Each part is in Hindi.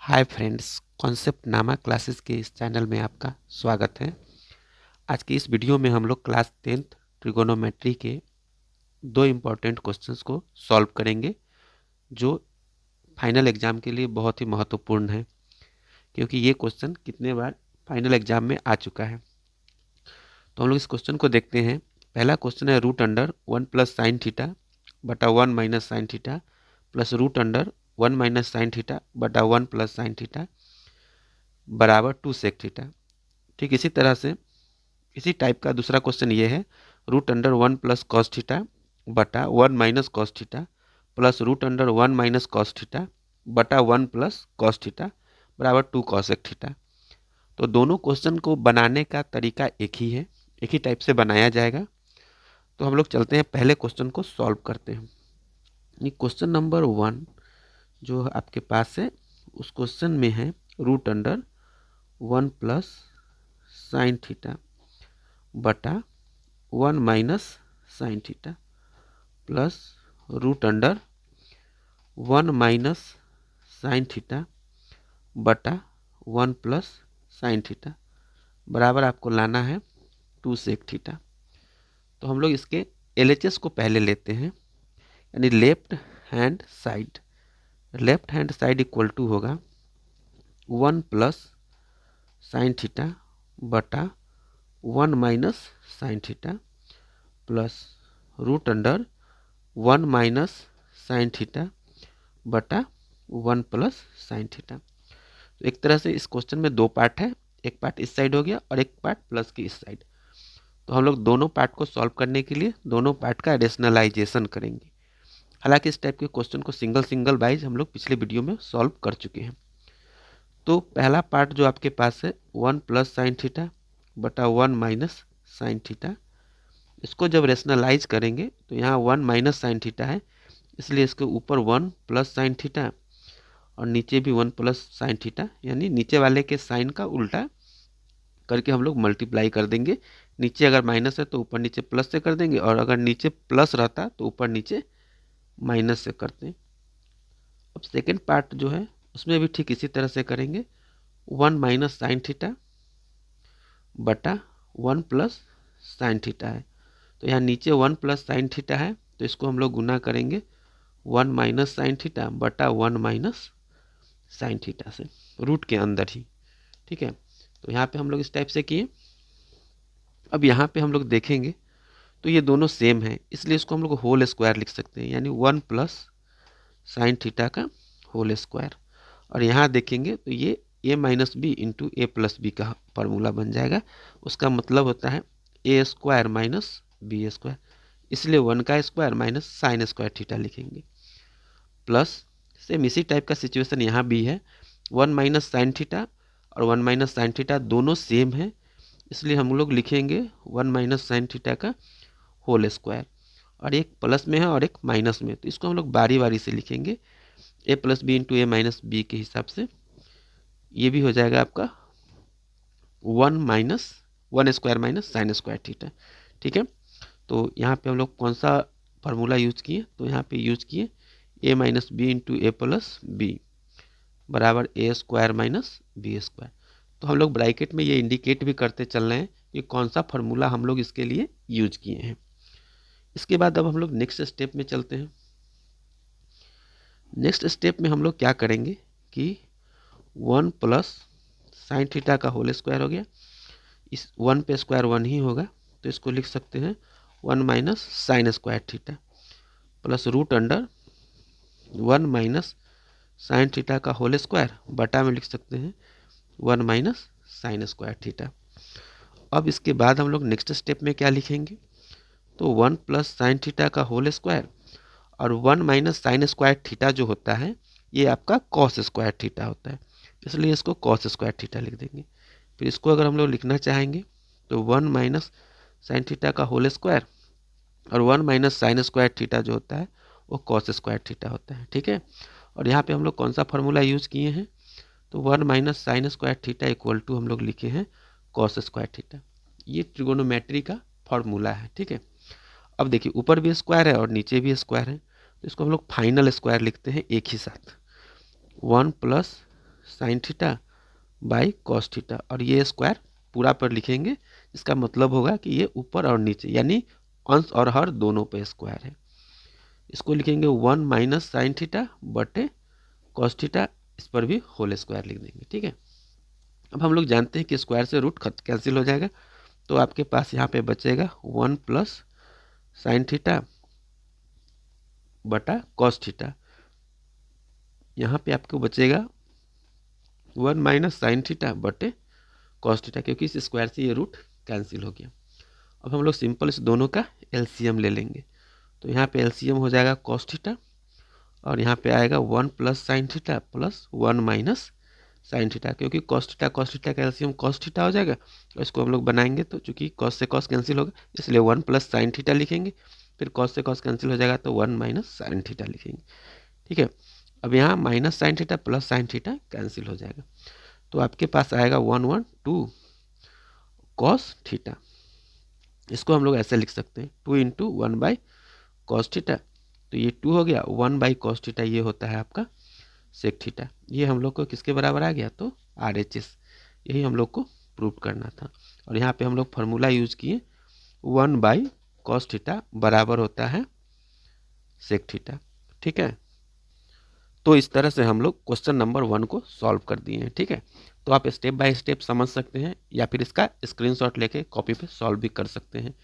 हाय फ्रेंड्स, कॉन्सेप्ट नामा क्लासेस के इस चैनल में आपका स्वागत है। आज की इस वीडियो में हम लोग क्लास 10th ट्रिगोनोमेट्री के दो इम्पॉर्टेंट क्वेश्चंस को सॉल्व करेंगे, जो फाइनल एग्जाम के लिए बहुत ही महत्वपूर्ण है, क्योंकि ये क्वेश्चन कितने बार फाइनल एग्जाम में आ चुका है। तो हम लोग इस क्वेश्चन को देखते हैं। पहला क्वेश्चन है root under 1 plus sine theta बटा 1 minus sine theta plus root under 1 minus sine theta बटा 1 प्लस साइन थीटा बराबर 2 सेक थीटा। ठीक इसी तरह से इसी टाइप का दूसरा क्वेश्चन ये है, root under 1 plus cos theta बटा 1 minus cos theta plus root under 1 minus cos theta बटा 1 प्लस कॉस थीटा बराबर 2 कॉसेक थीटा। तो दोनों क्वेश्चन को बनाने का तरीका एक ही है, एक ही टाइप से बनाया जाएगा। तो हम लोग चलते हैं, पहले क्वेश्चन को सॉल्व करते हैं। ये क्वेश्चन नंबर 1 जो आपके पास है, उस क्वेश्चन में है root under 1 plus sine theta बटा 1 minus sine theta plus root under 1 minus sine theta बटा 1 प्लस साइन थीटा बराबर आपको लाना है 2 सेक थीटा। तो हम लोग इसके LHS को पहले लेते हैं, यानी left hand side equal to होगा 1 प्लस साइन थीटा बटा 1 minus sine theta plus root under 1 minus sine theta बटा 1 प्लस साइन थीटा। तो एक तरह से इस क्वेश्चन में दो पार्ट है, एक पार्ट इस साइड हो गया और एक पार्ट प्लस की इस साइड। तो हम लोग दोनों पार्ट को सॉल्व करने के लिए दोनों पार्ट का रेशनलाइजेशन करेंगे। हालांकि इस टाइप के क्वेश्चन को सिंगल सिंगल वाइज हम लोग पिछले वीडियो में सॉल्व कर चुके हैं। तो पहला पार्ट जो आपके पास है 1 प्लस साइन थीटा बटा 1 माइनस साइन थीटा, इसको जब रेशनलाइज करेंगे तो यहाँ 1 माइनस साइन थीटा है, इसलिए इसके ऊपर 1 प्लस साइन थीटा और नीचे भी 1 प्लस साइन थीटा, यानी नीचे वाले के साइन का उल्टा करके हम लोग मल्टीप्लाई कर देंगे। नीचे अगर माइनस है तो ऊपर नीचे प्लस से कर देंगे, और अगर नीचे प्लस रहता तो ऊपर नीचे माइनस से करते हैं। अब सेकेंड पार्ट जो है उसमें भी ठीक इसी तरह से करेंगे, 1 माइनस साइन थीटा बटा 1 प्लस साइन थीटा है। तो यहाँ नीचे 1 प्लस साइन थीटा है, तो इसको हम लोग गुना करेंगे 1 माइनस साइन थीटा बटा 1 माइनस साइन थीटा से, रूट के अंदर ही। ठीक है, तो यहाँ पे हम लोग इस टाइप से किए। अब यहाँ पे हम लोग देखेंगे तो ये दोनों सेम है, इसलिए इसको हम लोग होल स्क्वायर लिख सकते हैं, यानी 1 प्लस साइन थीटा का होल स्क्वायर। और यहाँ देखेंगे तो ये a minus b into a plus b का फॉर्मूला बन जाएगा। उसका मतलब होता है a square minus b square, इसलिए 1 का square minus sine square theta लिखेंगे। प्लस सेम इसी टाइप का सिचुएशन यहाँ भी है, 1 माइनस साइन थीटा और 1 माइनस साइन थीटा दोनों सेम है, इसलिए हम लोग लिखेंगे 1 माइनस साइन थीटा का होल स्क्वायर। और एक प्लस में है और एक माइनस में, तो इसको हम लोग बारी बारी से लिखेंगे, ए प्लस बी इंटू ए माइनस बी के हिसाब से। ये भी हो जाएगा आपका 1 square minus sine square theta. ठीक है, तो यहाँ पे हम लोग कौन सा फार्मूला यूज किए, तो यहाँ पे यूज किए ए minus b into a plus B बराबर ए स्क्वायर माइनस बी स्क्वायर। तो हम लोग ब्रैकेट में ये इंडिकेट भी करते चल रहे हैं कि कौन सा फार्मूला हम लोग इसके लिए यूज किए हैं। इसके बाद अब हम लोग नेक्स्ट स्टेप में चलते हैं। नेक्स्ट स्टेप में हम लोग क्या करेंगे कि 1 प्लस साइन थीटा का होल स्क्वायर हो गया, इस 1 पे स्क्वायर 1 ही होगा, तो इसको लिख सकते हैं 1 minus sine square theta plus root under 1 minus sine theta का होल स्क्वायर बटा में लिख सकते हैं 1 माइनस साइन स्क्वायर थीटा। अब इसके बाद हम लोग नेक्स्ट स्टेप में क्या लिखेंगे, तो 1 प्लस साइन थीटा का होल स्क्वायर और 1 माइनस साइन स्क्वायर थीटा जो होता है ये आपका कॉस स्क्वायर थीटा होता है, इसलिए इसको कॉस स्क्वायर थीटा लिख देंगे। फिर इसको अगर हम लोग लिखना चाहेंगे तो 1 माइनस साइन थीटा का होल स्क्वायर और 1 माइनस साइन स्क्वायर थीटा जो होता है वो कॉस स्क्वायर थीटा होता है। ठीक है, और यहाँ पे हम लोग कौन सा फार्मूला यूज़ किए हैं, तो 1 minus sine square theta equal to हम लोग लिखे हैं कॉस स्क्वायर थीटा। ये ट्रिगोनोमेट्री का फार्मूला है। ठीक है, अब देखिए ऊपर भी स्क्वायर है और नीचे भी स्क्वायर है, तो इसको हम लोग फाइनल स्क्वायर लिखते हैं एक ही साथ, 1 plus sine theta by cos theta, और ये स्क्वायर पूरा पर लिखेंगे। इसका मतलब होगा कि ये ऊपर और नीचे यानी अंश और हर दोनों पे स्क्वायर है। इसको लिखेंगे 1 माइनस साइन थीटा बटे कॉस थीटा, इस पर भी होल स्क्वायर लिख देंगे। ठीक है, अब हम लोग जानते हैं कि स्क्वायर से रूट कैंसिल हो जाएगा, तो आपके पास यहाँ पे बचेगा 1 प्लस साइन थीटा बटा कॉस थीटा। यहाँ पे आपको बचेगा 1 माइनस साइन थीटा बटे कॉस थीटा, क्योंकि इस स्क्वायर से ये रूट कैंसिल हो गया। अब हम लोग सिंपल इस दोनों का एलसीएम ले लेंगे, तो यहाँ पे एलसीएम हो जाएगा कॉस थीटा, और यहाँ पे आएगा 1 plus sine theta plus 1 minus sine theta, क्योंकि कॉस थीटा का एलसीएम कॉस थीटा हो जाएगा। और इसको हम लोग बनाएंगे तो चूंकि कॉस से कॉस कैंसिल होगा, इसलिए 1 प्लस साइन थीटा लिखेंगे, फिर कॉस से कॉस कैंसिल हो जाएगा तो 1 माइनस साइन थीटा लिखेंगे। ठीक है, अब यहाँ minus sine theta plus sine theta cancel हो जाएगा, तो आपके पास आएगा 1 1 2 कॉस थीटा। इसको हम लोग ऐसे लिख सकते हैं 2 इंटू 1 बाई कॉस थीटा, तो ये 2 हो गया, 1 बाई कॉस थीटा ये होता है आपका सेक थीटा। ये हम लोग को किसके बराबर आ गया, तो RHS, यही हम लोग को प्रूव करना था। और यहाँ पे हम लोग फार्मूला यूज किए 1 बाई कॉस थीटा बराबर होता है सेक थीटा। ठीक है, तो इस तरह से हम लोग क्वेश्चन नंबर 1 को सॉल्व कर दिए हैं। ठीक है, तो आप स्टेप बाय स्टेप समझ सकते हैं या फिर इसका स्क्रीनशॉट लेके कॉपी पे सॉल्व भी कर सकते हैं।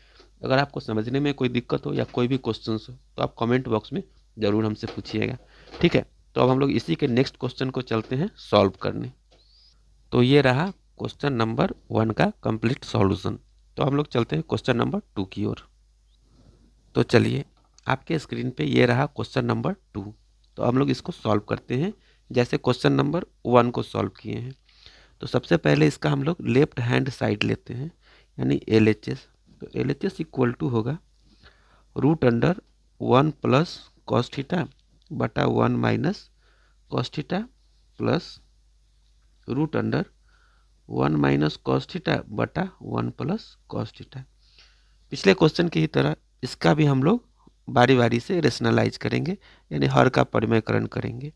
अगर आपको समझने में कोई दिक्कत हो या कोई भी क्वेश्चन हो तो आप कमेंट बॉक्स में ज़रूर हमसे पूछिएगा। ठीक है, तो अब हम लोग इसी के नेक्स्ट क्वेश्चन को चलते हैं सॉल्व करने। तो ये रहा क्वेश्चन नंबर 1 का कंप्लीट सॉल्यूशन। तो हम लोग चलते हैं क्वेश्चन नंबर 2 की ओर। तो चलिए, आपके स्क्रीन पे ये रहा क्वेश्चन नंबर 2। तो हम लोग इसको सॉल्व करते हैं जैसे क्वेश्चन नंबर 1 को सॉल्व किए हैं। तो सबसे पहले इसका हम लोग लेफ्ट हैंड साइड लेते हैं, यानी LHS। तो LHS इक्वल टू होगा root under 1 plus cos theta बटा 1 minus cos theta plus root under 1 minus cos theta बटा 1 प्लस कॉस थीटा। पिछले क्वेश्चन की ही तरह इसका भी हम लोग बारी बारी से रेशनलाइज करेंगे, यानी हर का परिमेयकरण करेंगे।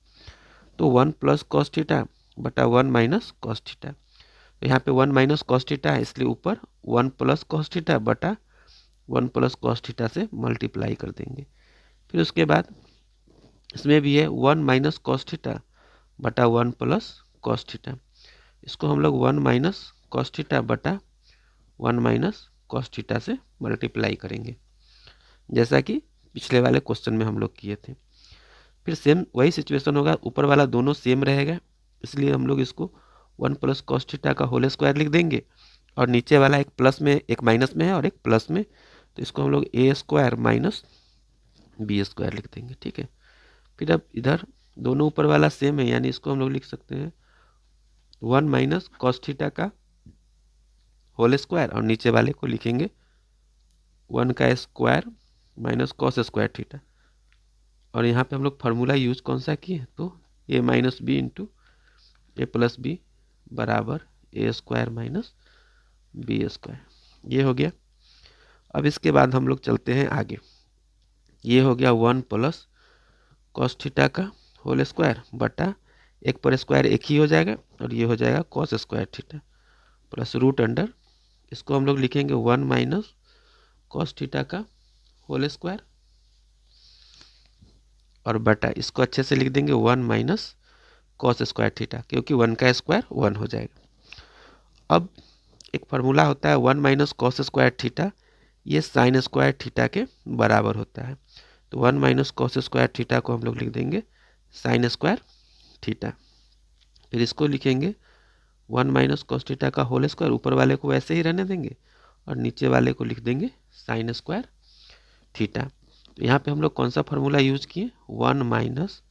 तो 1 प्लस कॉस थीटा बटा 1 माइनस कॉस थीटा, तो यहाँ पे 1 माइनस कॉस थीटा है इसलिए ऊपर 1 प्लस कॉस थीटा बटा 1 प्लस कॉस थीटा से मल्टीप्लाई कर देंगे। फिर उसके बाद इसमें भी है 1 माइनस कॉस थीटा बटा 1 प्लस कॉस थीटा, इसको हम लोग 1 माइनस कॉस थीटा बटा 1 माइनस कॉस थीटा से मल्टीप्लाई करेंगे, जैसा कि पिछले वाले क्वेश्चन में हम लोग किए थे। फिर सेम वही सिचुएशन होगा, ऊपर वाला दोनों सेम रहेगा, इसलिए हम लोग इसको 1 प्लस कॉस थीटा का होल स्क्वायर लिख देंगे, और नीचे वाला एक प्लस में एक माइनस में है और एक प्लस में, तो इसको हम लोग ए स्क्वायर माइनस बी स्क्वायर लिख देंगे। ठीक है, फिर अब इधर दोनों ऊपर वाला सेम है, यानी इसको हम लोग लिख सकते हैं 1 माइनस कॉस थीटा का होल स्क्वायर, और नीचे वाले को लिखेंगे 1 का square minus cos square theta. और यहाँ पे हम लोग फार्मूला यूज कौन सा किए, तो ए minus b into a plus B बराबर ए स्क्वायर माइनस बी स्क्वायर, ये हो गया। अब इसके बाद हम लोग चलते हैं आगे। ये हो गया 1 प्लस कॉस थीटा का होल स्क्वायर बटा एक पर स्क्वायर एक ही हो जाएगा, और ये हो जाएगा cos square theta plus root under, इसको हम लोग लिखेंगे 1 माइनस कॉस थीटा का होल स्क्वायर, और बटा इसको अच्छे से लिख देंगे 1 माइनस कॉस स्क्वायर थीटा, क्योंकि 1 का स्क्वायर 1 हो जाएगा। अब एक फार्मूला होता है 1 माइनस कॉस स्क्वायर थीटा, ये साइन स्क्वायर थीटा के बराबर होता है। तो 1 माइनस कॉस स्क्वायर थीटा को हम लोग लिख देंगे साइन स्क्वायर थीटा, फिर इसको लिखेंगे 1 माइनस कॉस थीटा का होल स्क्वायर, ऊपर वाले को वैसे ही रहने देंगे और नीचे वाले को लिख देंगे साइन स्क्वायर थीटा। तो यहाँ पे हम लोग कौन सा फार्मूला यूज किए, 1 माइनस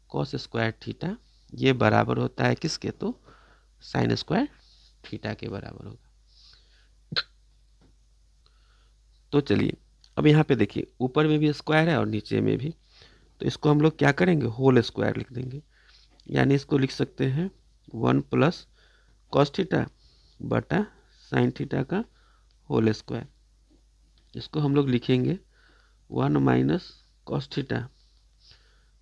कॉस स्क्वायर थीटा, ये बराबर होता है किसके, तो साइन स्क्वायर थीटा के बराबर होगा। तो चलिए, अब यहाँ पे देखिए ऊपर में भी स्क्वायर है और नीचे में भी, तो इसको हम लोग क्या करेंगे, होल स्क्वायर लिख देंगे, यानी इसको लिख सकते हैं 1 प्लस कॉस थीटा बटा साइन थीटा का होल स्क्वायर, इसको हम लोग लिखेंगे 1 माइनस कॉस थीटा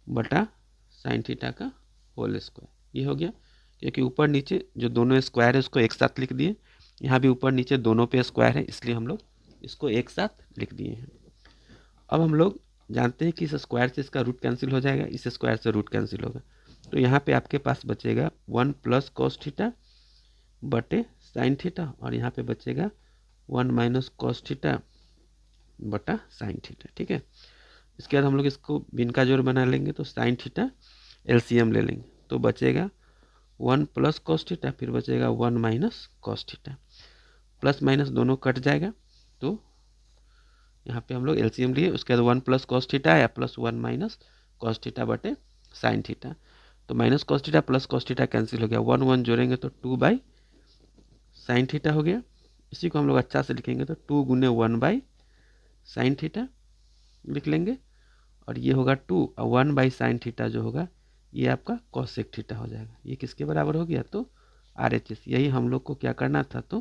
बटा साइन थीटा का होल स्क्वायर, ये हो गया। क्योंकि ऊपर नीचे जो दोनों स्क्वायर है उसको एक साथ लिख दिए, यहाँ भी ऊपर नीचे दोनों पे स्क्वायर है, इसलिए हम लोग इसको एक साथ लिख दिए हैं। अब हम लोग जानते हैं कि इस स्क्वायर से इसका रूट कैंसिल हो जाएगा, इस स्क्वायर से रूट कैंसिल होगा, तो यहाँ पे आपके पास बचेगा 1 प्लस कॉस थीटा बटे साइन थीटा, और यहाँ पे बचेगा 1 माइनस कॉस थीटा बटा साइन थीटा। ठीक है, इसके बाद हम लोग इसको बिन का जोड़ बना लेंगे, तो साइन थीटा एलसीएम ले लेंगे, तो बचेगा 1 प्लस कॉस थीटा, फिर बचेगा 1 minus cos theta, plus minus दोनों कट जाएगा, तो यहाँ पे हम लोग एलसीएम लिए, उसके बाद 1 प्लस कॉस थीटा आया प्लस 1 माइनस कॉस थीटा बटे साइन थीटा, तो minus cos theta plus cos theta cancel हो गया, 1 1 जोड़ेंगे तो 2 बाई साइन थीटा हो गया। इसी को हम लोग अच्छा से लिखेंगे तो 2 गुने 1 बाई साइन थीटा लिख लेंगे, और ये होगा 2 और 1 बाई साइन थीटा जो होगा ये आपका कॉसेक थीटा हो जाएगा। ये किसके बराबर हो गया, तो RHS। यही हम लोग को क्या करना था, तो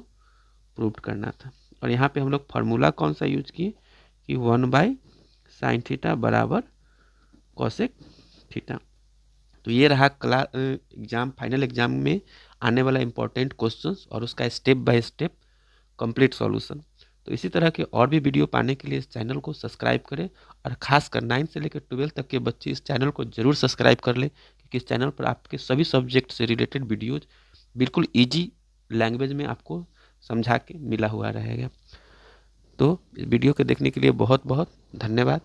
प्रूव करना था। और यहाँ पे हम लोग फार्मूला कौन सा यूज किए कि 1 बाई साइन थीटा बराबर कॉसेक थीटा। तो ये रहा एग्जाम, फाइनल एग्जाम में आने वाला इंपॉर्टेंट क्वेश्चंस और उसका step by step complete solution. तो इसी तरह के और भी वीडियो पाने के लिए इस चैनल को सब्सक्राइब करें, और खासकर 9 से लेकर 12 तक के बच्चे इस चैनल को जरूर सब्सक्राइब कर लें, क्योंकि इस चैनल पर आपके सभी सब्जेक्ट से रिलेटेड वीडियोज बिल्कुल ईजी लैंग्वेज में आपको समझा के मिला हुआ रहेगा। तो इस वीडियो को देखने के लिए बहुत बहुत धन्यवाद।